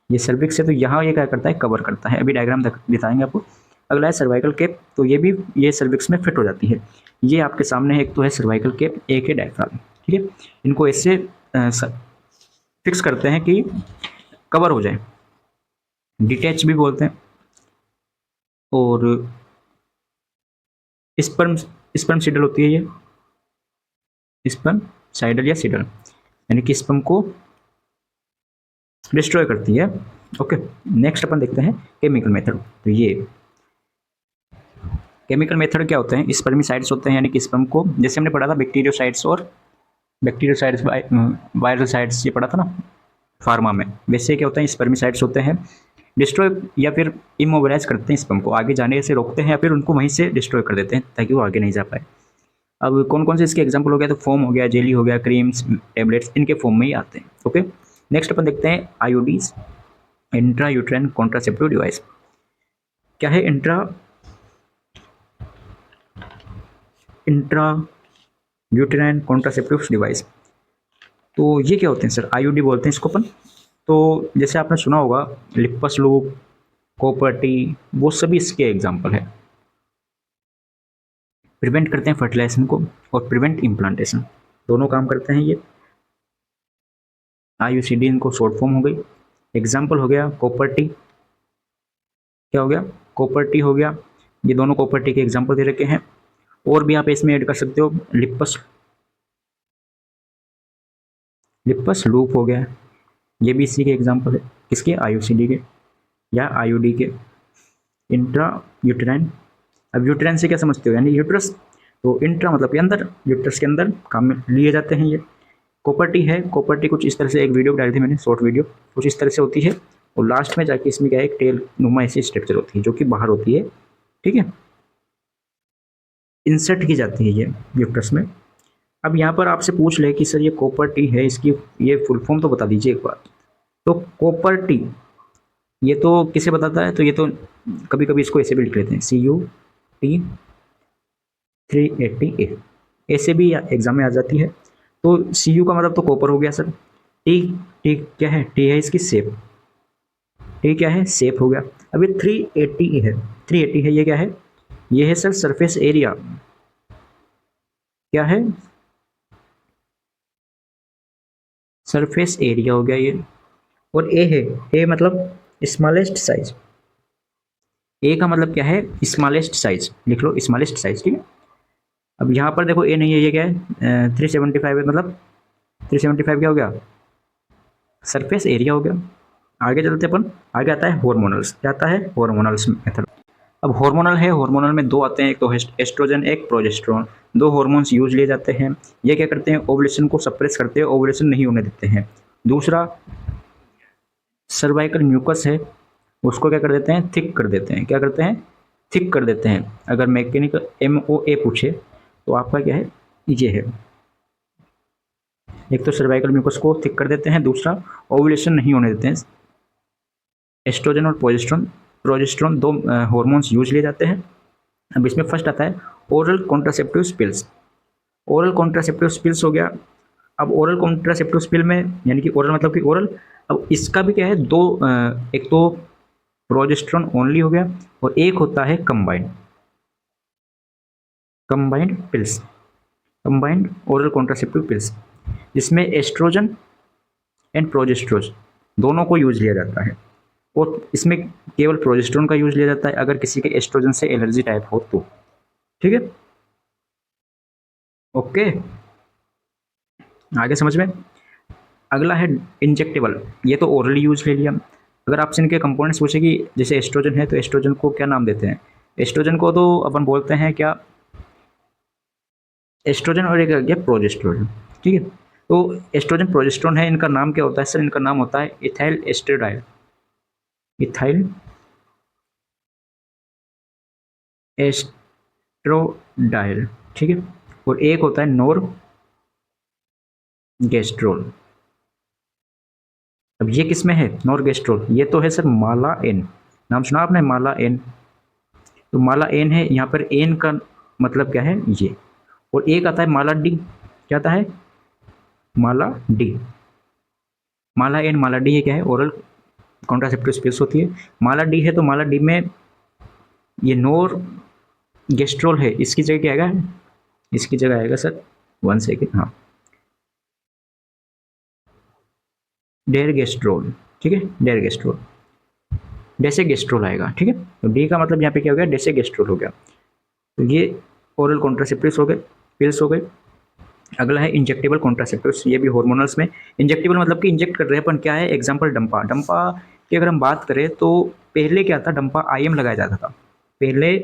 ये सर्विक्स है, तो यहाँ ये क्या करता है, कवर करता है। अभी डायग्राम दिखाएंगे आपको। अगला है सर्वाइकल केप, तो ये भी ये सर्विक्स में फिट हो जाती है। ये आपके सामने है, एक तो है सर्वाइकल केप, एक है डायफ्राम, ठीक है। इनको ऐसे फिक्स करते हैं कि कवर हो जाए, डिटैच भी बोलते हैं। और स्पर्म स्पर्म सीडल होती है ये, स्पर्म साइडल या सीडल, यानी कि स्पर्म को डिस्ट्रॉय करती है। ओके, नेक्स्ट अपन देखते हैं केमिकल मेथड। तो ये केमिकल मेथड क्या होते हैं, स्पर्मिसाइड्स होते हैं, यानी कि स्पर्म को, जैसे हमने पढ़ा था बैक्टीरियोसाइड्स और बैक्टीरियोसाइड्स वायरसाइड्स, ये पढ़ा था ना फार्मा में, वैसे क्या होता है, स्पर्मिसाइड्स होते हैं, डिस्ट्रॉय या फिर इमोबिलाइज करते हैं स्पर्म को, आगे जाने से रोकते हैं या फिर उनको वहीं से डिस्ट्रॉय कर देते हैं ताकि वो आगे नहीं जा पाए। अब कौन कौन से इसके एग्जाम्पल हो गया, तो फोम हो गया, जेली हो गया, क्रीम्स, टेबलेट्स, इनके फॉर्म में ही आते हैं। ओके, नेक्स्ट अपन देखते हैं आईओडीज, इंट्रा यूट्राइन कॉन्ट्रासेप्टिव डिवाइस। क्या है इंट्रा यूट्राइन कॉन्ट्रासेप्टिव डिवाइस? तो ये क्या होते हैं सर, आईओडी बोलते हैं इसको अपन। तो जैसे आपने सुना होगा लिपस लूप, कॉपर-टी, वो सभी इसके एग्जाम्पल है। प्रिवेंट करते हैं फर्टिलाइजेशन को और प्रिवेंट इम्प्लांटेशन, दोनों काम करते हैं ये। IUCD इनको शॉर्ट फॉर्म हो गई। एग्जाम्पल हो गया कॉपर-टी, क्या हो गया, कॉपर-टी हो गया, ये दोनों कॉपर-टी के एग्जाम्पल दे रखे हैं। और भी आप इसमें ऐड कर सकते हो, लिपस, लिपस लूप हो गया, ये भी इसी के एग्जाम्पल है, किसके, IUCD के या IUD के। इंट्रा यूटेराइन, अब यूटेराइन से क्या समझते हो, यानी यूट्रस, तो इंट्रा मतलब के अंदर, यूट्रस के अंदर काम में लिए जाते हैं ये। कॉपर-टी है, कॉपर-टी कुछ इस तरह से, एक वीडियो डाली थी मैंने, शॉर्ट वीडियो, कुछ इस तरह से होती है, और लास्ट में जाके इसमें क्या है, एक टेल नुमा ऐसी स्ट्रक्चर होती है जो कि बाहर होती है, ठीक है, इंसर्ट की जाती है ये यूट्रस में। अब यहाँ पर आपसे पूछ ले कि सर ये कॉपर-टी है, इसकी ये फुल फॉर्म तो बता दीजिए एक बार। तो कॉपर-टी ये तो किसे बताता है, तो ये तो कभी कभी इसको ऐसे भी लिख लेते हैं, CuT380A, ऐसे भी एग्जाम में आ जाती है। तो Cu का मतलब तो कॉपर हो गया सर। टी, टी क्या है, टी है इसकी शेप, टी क्या है, शेप हो गया। अब ये 380 है, 380 है, ये क्या है, ये है सर सरफेस एरिया, क्या है, सरफेस एरिया हो गया ये। और ए है, ए मतलब स्मॉलेस्ट साइज, ए का मतलब क्या है, स्मॉलेस्ट साइज, लिख लो स्मॉलेस्ट साइज, ठीक है। अब यहाँ पर देखो ए नहीं है, ये क्या है, 375 है, मतलब 375 क्या हो गया, सरफेस एरिया हो गया। आगे चलते अपन, आगे आता है हॉर्मोनल्स, क्या आता है, हॉर्मोनल्स मेथड। अब हॉर्मोनल है, हॉर्मोनल में दो आते हैं, एक तो एस्ट्रोजन, एक प्रोजेस्टेरोन, दो हॉर्मोन्स यूज लिए जाते हैं। ये क्या करते हैं, ओवुलेशन को सप्रेस करते हैं, ओवुलेशन नहीं होने देते हैं। दूसरा सर्वाइकल म्यूकस है, उसको क्या कर देते हैं, थिक कर देते हैं, क्या करते हैं, थिक कर देते हैं। अगर मैकेनिकल MOA पूछे तो आपका क्या है, ये है, एक तो सर्वाइकल म्यूकस को थिक कर देते हैं, दूसरा ओवुलेशन नहीं होने देते हैं। एस्ट्रोजन और प्रोजेस्टेरोन दो हार्मोन्स यूज लिए जाते हैं। अब इसमें फर्स्ट आता है oral contraceptive pills, oral contraceptive pills हो गया। अब ओरल कॉन्ट्रासेप्टिव पिल में, यानी कि ओरल मतलब कि ओरल, अब इसका भी क्या है, दो एक तो प्रोजेस्टेरोन ओनली हो गया, और एक होता है combined, combined pills, combined oral contraceptive pills, जिसमें एस्ट्रोजन एंड प्रोजेस्टेरोन दोनों को यूज लिया जाता है। और इसमें केवल प्रोजेस्टेरोन का यूज लिया जाता है अगर किसी के एस्ट्रोजन से एलर्जी टाइप हो तो, ठीक है, ओके, आगे समझ में। अगला है इंजेक्टेबल, ये तो ओरली यूज ले लिया। अगर आपसे इनके कंपोनेंट्स पूछे कि जैसे एस्ट्रोजन है, तो एस्ट्रोजन को क्या नाम देते हैं, एस्ट्रोजन को तो अपन बोलते हैं क्या, एस्ट्रोजन, और एक क्या, प्रोजेस्टेरोन, ठीक है। तो एस्ट्रोजन प्रोजेस्टेरोन है, इनका नाम क्या होता है सर, इनका नाम होता है इथाइल एस्ट्रेडाइल, इथाइल एस्ट्रोडाइल, ठीक है। और एक होता है नॉरगेस्ट्रोल। अब ये किस में है, नॉरगेस्ट्रोल, ये तो है सर माला एन, नाम सुना आपने, माला एन, तो माला एन है, यहाँ पर एन का मतलब क्या है, ये। और एक आता है माला डी, क्या आता है, माला डी, माला एन माला डी, ये क्या है, ओरल कॉन्ट्रासेप्टिव पिल्स होती है। माला डी है, तो माला डी में ये नोर गेस्ट्रोल है, इसकी जगह क्या आएगा, इसकी जगह आएगा सर, 1 सेकेंड, हाँ, डेरगेस्ट्रोल, ठीक है, डेरगेस्ट्रोल, डेसेगेस्ट्रोल आएगा, ठीक है। तो डी का मतलब यहाँ पे क्या हो गया, डेसेगेस्ट्रोल हो गया। तो ये ओरल कॉन्ट्रासेप्टिव्स हो गए, पिल्स हो गए। अगला है इंजेक्टेबल कॉन्ट्रासेप्टिव्स, ये भी हार्मोनल्स में। इंजेक्टेबल मतलब कि इंजेक्ट कर रहे हैं अपन, क्या है, एग्जांपल डंपा, डंपा की अगर हम बात करें तो पहले क्या था, डंपा IM लगाया जाता था, पहले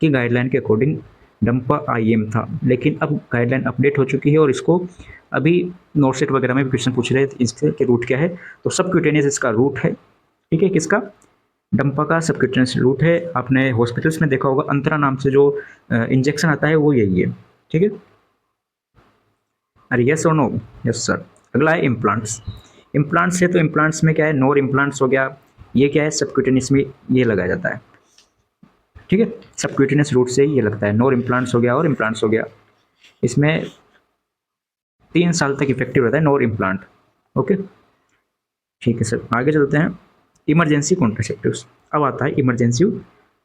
की गाइडलाइन के अकॉर्डिंग डंपा IM था, लेकिन अब गाइडलाइन अपडेट हो चुकी है, और इसको अभी नोटसेट वगैरह में भी क्वेश्चन पूछ रहे हैं इसके कि रूट क्या है, तो सबक्यूटेनियस इसका रूट है, ठीक है, किसका, डंपा का सबक्यूटेनियस रूट है। आपने हॉस्पिटल्स में देखा होगा, अंतरा नाम से जो इंजेक्शन आता है वो यही है, ठीक है। अरे यस और नो, यस सर। अगला है इम्प्लांट्स, इम्प्लांट्स है, तो इम्प्लांट्स में क्या है, नोर इम्प्लांट्स हो गया, ये क्या है, सबक्यूटेनियस में ये लगाया जाता है, ठीक है, सबक्यूटेनियस रूट से ये लगता है, नोर इम्प्लांट्स हो गया और इम्प्लांट्स हो गया। इसमें 3 साल तक इफेक्टिव रहता है नोर इम्प्लांट, ओके, ठीक है सर। आगे चलते हैं, इमरजेंसी कॉन्ट्रासेप्टिव्स। अब आता है इमरजेंसी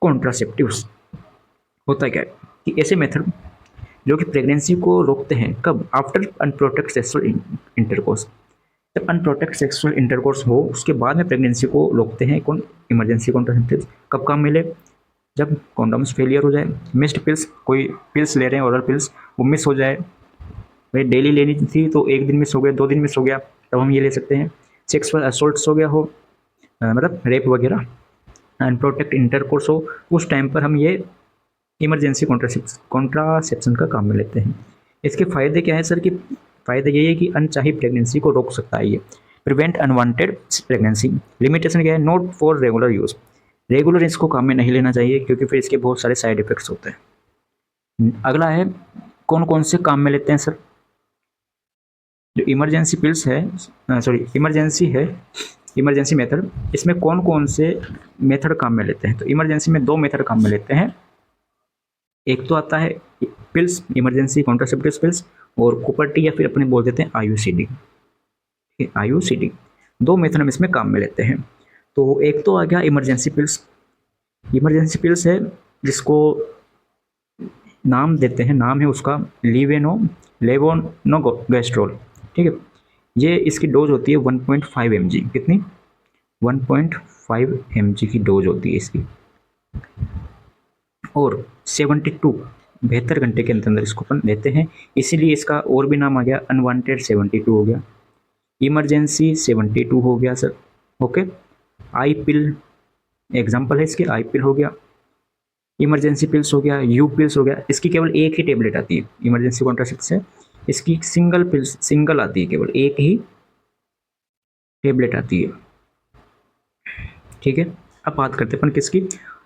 कॉन्ट्रासेप्टिव्स। होता क्या है कि ऐसे मेथड जो कि प्रेगनेंसी को रोकते हैं, कब? After unprotect sexual intercourse. जब अनप्रोटेक्ट सेक्सुअल इंटरकोर्स हो उसके बाद में प्रेगनेंसी को रोकते हैं कौन? Emergency contraceptives. कब काम मिले? जब कॉन्डोम्स फेलियर हो जाए, मिस्ड पिल्स, कोई पिल्स ले रहे हैं ओरल पिल्स, वो मिस हो जाए, भाई डेली लेनी थी तो एक दिन मिस हो गया, 2 दिन मिस हो गया, तब हम ये ले सकते हैं। सेक्सुअल असोल्ट्स हो गया हो, मतलब रेप वगैरह, अनप्रोटेक्ट इंटरकोर्स हो, उस टाइम पर हम ये इमरजेंसी कॉन्ट्रासेप्शन का काम में लेते हैं। इसके फ़ायदे क्या है सर? कि फ़ायदे ये है कि अनचाही प्रेगनेंसी को रोक सकता है ये, प्रिवेंट अनवांटेड प्रेगनेंसी। लिमिटेशन क्या है? Not for regular use. Regular इसको काम में नहीं लेना चाहिए क्योंकि फिर इसके बहुत सारे साइड इफेक्ट्स होते हैं। अगला है कौन कौन से काम में लेते हैं सर? जो इमरजेंसी पिल्स है, सॉरी इमरजेंसी है, इमरजेंसी मेथड, इसमें कौन कौन से मेथड काम में लेते हैं? तो इमरजेंसी में 2 मेथड काम में लेते हैं। एक तो आता है पिल्स, इमरजेंसी कॉन्ट्रासेप्टिव पिल्स, और कुपर्टी या फिर अपने बोल देते हैं आईयूसीडी। आईयूसीडी 2 मेथड हम इसमें काम में लेते हैं। तो एक तो आ गया इमरजेंसी पिल्स। इमरजेंसी पिल्स है जिसको नाम देते हैं, नाम है उसका लेवोनोगेस्ट्रोल। ठीक है, ये इसकी डोज होती है 1.5 mg। कितनी? 1.5 mg की डोज होती है इसकी, और 72 घंटे के अंदर इसको अपन लेते हैं, इसीलिए इसका और भी नाम आ गया अनवांटेड 72 हो गया, इमरजेंसी 72 हो गया सर। ओके, आई पिल एग्जाम्पल है इसके, आई पिल हो गया, इमरजेंसी पिल्स हो गया, यू पिल्स हो गया। इसकी केवल एक ही टेबलेट आती है इमरजेंसी कॉन्ट्रासेप्टिव से, इसकी सिंगल पिल्स, सिंगल आती है, केवल एक ही टेबलेट आती है। ठीक है, अब बात करते हैं अपन किसकी।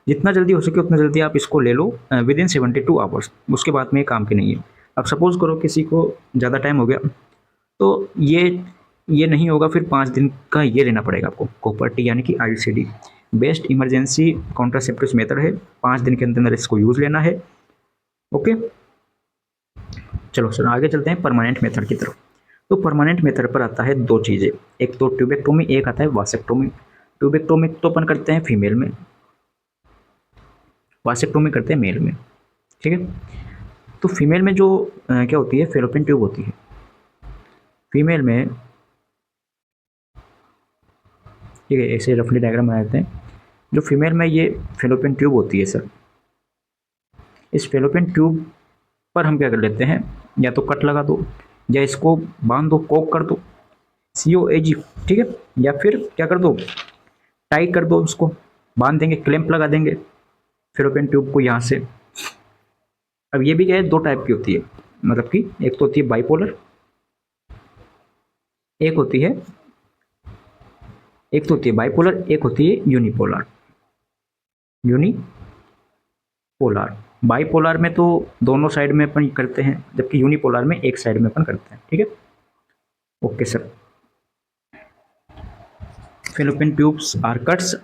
जितना जल्दी हो सके उतना जल्दी आप इसको ले लो, विद इन 72 आवर्स, उसके बाद में काम की नहीं है। अब सपोज करो किसी को ज़्यादा टाइम हो गया तो ये नहीं होगा, फिर 5 दिन का ये लेना पड़ेगा आपको, कोपर्टी यानी कि IUCD. Best emergency contraceptive method है, 5 दिन के अंदर इसको यूज़ लेना है। ओके, चलो सर आगे चलते हैं परमानेंट मेथड की तरफ। तो परमानेंट मेथड पर आता है 2 चीज़ें, एक तो ट्यूबेक्टोमी, एक आता है वासेक्टोमी। ट्यूबेक्टोमी तो अपन करते हैं फीमेल में, वासेक्टोमी करते हैं मेल में। ठीक है, तो फीमेल में जो क्या होती है, फेलोपियन ट्यूब होती है फीमेल में। ठीक है, ऐसे रफली डायग्राम बना देते हैं। जो फीमेल में ये फेलोपियन ट्यूब होती है सर, इस फेलोपियन ट्यूब पर हम क्या कर लेते हैं, या तो कट लगा दो, या इसको बांध दो, कोक कर दो, COAG। ठीक है, या फिर क्या कर दो, टाई कर दो, उसको बांध देंगे, क्लैंप लगा देंगे फेलोपियन ट्यूब को यहाँ से। अब ये भी क्या है, 2 टाइप की होती है, मतलब कि एक तो होती है बाइपोलर, एक होती है बाइपोलर, एक होती है यूनिपोलर। बाइपोलर में तो दोनों साइड में अपन करते हैं, जबकि यूनिपोलर में एक साइड में अपन करते हैं। ठीक है, okay sir. Fallopian tubes are cuts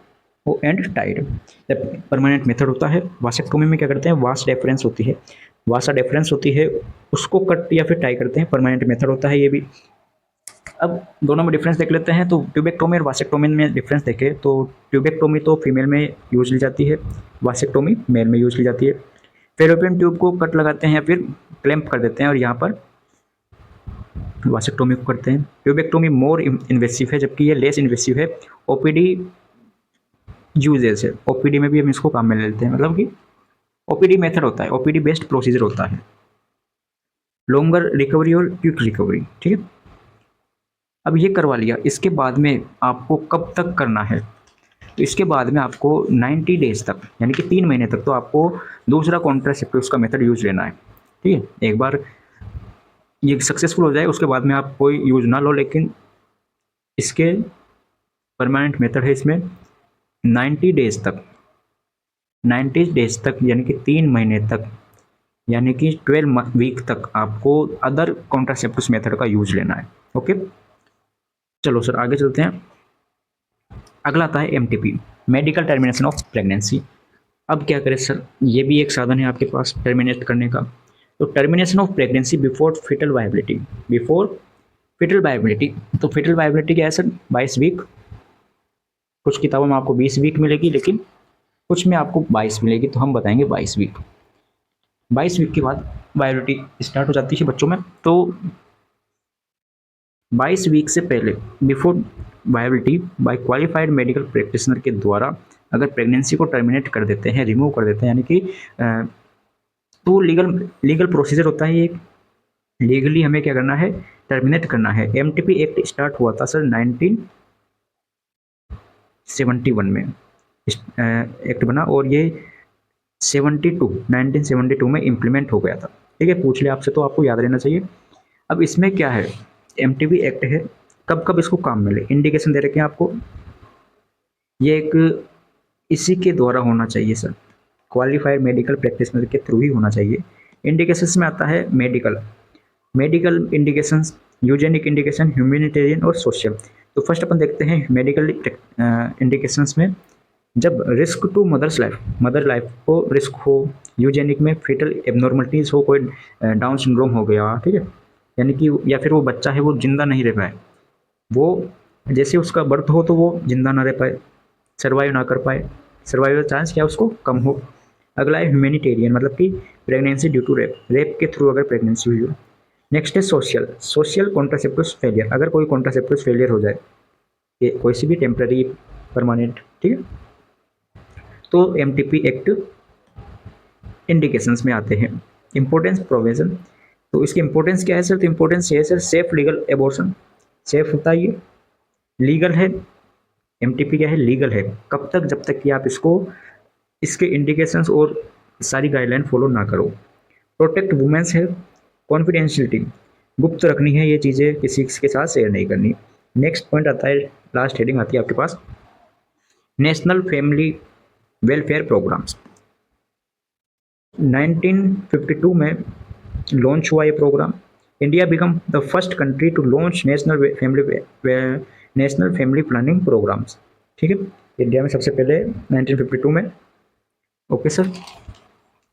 and tied. जब परमानेंट मेथड होता है, वासेक्टोमी में क्या करते हैं, वासा डेफरेंस होती है, उसको कट या फिर टाई करते हैं, परमानेंट मेथड होता है ये भी। अब दोनों में डिफरेंस देख लेते हैं। तो ट्यूबेक्टोमी और वासेक्टोमी में डिफरेंस देखें तो ट्यूबेक्टोमी तो फीमेल में यूज ली जाती है, वासेक्टोमी मेल में यूज ली जाती है। फेलोपियन ट्यूब को कट लगाते हैं या फिर क्लैंप कर देते हैं, और यहाँ पर वासेक्टोमी को करते हैं। ट्यूबेक्टोमी मोर इन्वेसिव है, जबकि ये लेस इन्वेसिव है। OPD यूजेस है, OPD में भी हम इसको काम में ले लेते हैं, मतलब कि OPD मेथड होता है, OPD बेस्ड प्रोसीजर होता है, लॉन्गर रिकवरी और क्विक रिकवरी। ठीक है, अब ये करवा लिया, इसके बाद में आपको कब तक करना है, तो इसके बाद में आपको 90 डेज तक, यानी कि 3 महीने तक तो आपको दूसरा कॉन्ट्रासेप्टिव का मेथड यूज लेना है। ठीक है, एक बार ये सक्सेसफुल हो जाए उसके बाद में आप कोई यूज ना लो, लेकिन इसके परमानेंट मेथड है इसमें 90 डेज तक, यानी कि 3 महीने तक, यानी कि 12 वीक तक आपको अदर कॉन्ट्रासेप्टिव मेथड का यूज लेना है। ओके, चलो सर आगे चलते हैं। अगला आता है MTP, medical termination of pregnancy. अब क्या करें सर, ये भी एक साधन है आपके पास टर्मिनेट करने का। तो termination of pregnancy before fetal viability, तो फिटल वायबिलिटी क्या है सर, 22 वीक कुछ किताबों में आपको 20 वीक मिलेगी, लेकिन कुछ में आपको 22 मिलेगी, तो हम बताएंगे 22 वीक। 22 वीक के बाद वायबिलिटी स्टार्ट हो जाती है बच्चों में। तो 22 वीक से पहले, before viability bye qualified medical practitioner के द्वारा अगर प्रेगनेंसी को टर्मिनेट कर देते हैं, रिमूव कर देते हैं, यानी कि तो लीगल प्रोसीजर होता है ये। लीगली हमें क्या करना है, टर्मिनेट करना है। एमटीपी एक्ट स्टार्ट हुआ था सर 1971 में एक्ट बना, और ये 1972 में इम्प्लीमेंट हो गया था। ठीक है, पूछ ले आपसे तो आपको याद रहना चाहिए। अब इसमें क्या है, एमटीपी एक्ट है, कब कब इसको काम मिले, इंडिकेशन दे रखे हैं आपको। ये एक इसी के द्वारा होना चाहिए सर, क्वालिफाइड मेडिकल प्रैक्टिशनर के थ्रू ही होना चाहिए। इंडिकेशंस में आता है medical indications, eugenic indication, humanitarian और सोशल। तो फर्स्ट अपन देखते हैं मेडिकल इंडिकेशंस में, जब रिस्क टू मदर लाइफ को रिस्क हो, यूजेनिक में फीटल एबनॉर्मलिटीज हो, कोई डाउन सिंड्रोम हो गया, ठीक है, यानी कि या फिर वो बच्चा है वो जिंदा नहीं रह पाए, वो जैसे उसका बर्थ हो तो वो जिंदा ना रह पाए, सर्वाइव ना कर पाए, सर्वाइवल चांस क्या उसको कम हो। अगला है ह्यूमैनिटेरियन, मतलब कि प्रेगनेंसी ड्यू टू रेप के थ्रू अगर प्रेगनेंसी हुई हो। नेक्स्ट है सोशल कॉन्ट्रासेप्टिव फेलियर, अगर कोई कॉन्ट्रासेप्टिव फेलियर हो जाए, ये कोई सी भी टेम्पररी परमानेंट, ठीक है, तो एमटीपी एक्ट इंडिकेशंस में आते हैं। इंपॉर्टेंस प्रोविजन, तो इसकी इंपॉर्टेंस क्या है सर, तो इंपॉर्टेंस ये है sir, safe legal abortion, safe होता है ये, लीगल है, एमटीपी क्या है, लीगल है, कब तक, जब तक कि आप इसके इंडिकेशंस और सारी गाइडलाइन फॉलो ना करो। प्रोटेक्ट वुमेन्स हेल्थ, कॉन्फिडेंशियलिटी, गुप्त रखनी है ये चीज़ें, किसी के साथ शेयर नहीं करनी। नेक्स्ट पॉइंट आता है, लास्ट हेडिंग आती है आपके पास, नेशनल फैमिली वेलफेयर प्रोग्राम्स। 1952 में लॉन्च हुआ ये program. India become the first country to launch national family planning programs. ठीक है, इंडिया में सबसे पहले 1952 में। ओके सर,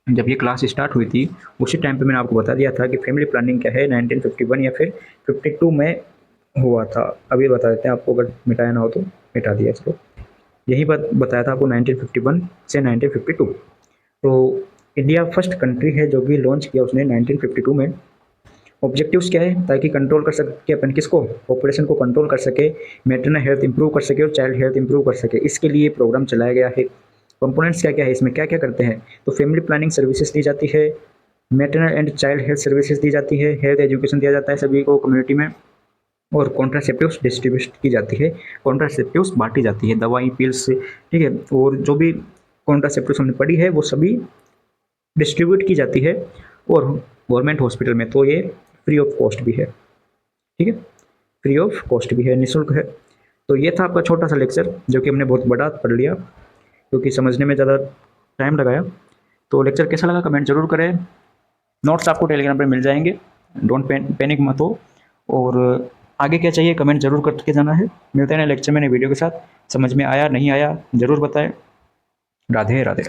जब ये क्लास स्टार्ट हुई थी उसी टाइम पे मैंने आपको बता दिया था कि फैमिली प्लानिंग क्या है, 1951 या फिर 52 में हुआ था। अभी बता देते हैं आपको, अगर मिटाया ना हो तो मिटा दिया, चलो यही बात बताया था आपको 1951 से 1952। तो इंडिया फर्स्ट कंट्री है जो कि लॉन्च किया उसने 1952 में। ऑब्जेक्टिव्स क्या है, ताकि कंट्रोल कर सके अपन किसको, पॉपुलेशन को कंट्रोल कर सके, मैटरनल हेल्थ इंप्रूव कर सके और चाइल्ड हेल्थ इंप्रूव कर सके, इसके लिए प्रोग्राम चलाया गया है। कंपोनेंट्स क्या क्या है इसमें, क्या क्या करते हैं, तो फैमिली प्लानिंग सर्विसेज दी जाती है, maternal and child health services दी जाती है, हेल्थ एजुकेशन दिया जाता है सभी को कम्युनिटी में, और कॉन्ट्रासेप्टिव्स डिस्ट्रीब्यूट की जाती है, कॉन्ट्रासेप्टिव्स बांटी जाती है, दवाई पिल्स, ठीक है, और जो भी कॉन्ट्रासेप्टिव्स हमने पढ़ी है वो सभी डिस्ट्रीब्यूट की जाती है, और गवर्नमेंट हॉस्पिटल में तो ये फ्री ऑफ कॉस्ट भी है। ठीक है, फ्री ऑफ कॉस्ट भी है, निःशुल्क है। तो ये था आपका छोटा सा लेक्चर, जो कि हमने बहुत बड़ा पढ़ लिया क्योंकि समझने में ज़्यादा टाइम लगाया। तो लेक्चर कैसा लगा कमेंट जरूर करें। नोट्स आपको टेलीग्राम पर मिल जाएंगे, डोंट पैनिक मत हो, और आगे क्या चाहिए कमेंट जरूर करके जाना है। मिलते हैं लेक्चर में नए वीडियो के साथ। समझ में आया नहीं आया ज़रूर बताएं। राधे राधे।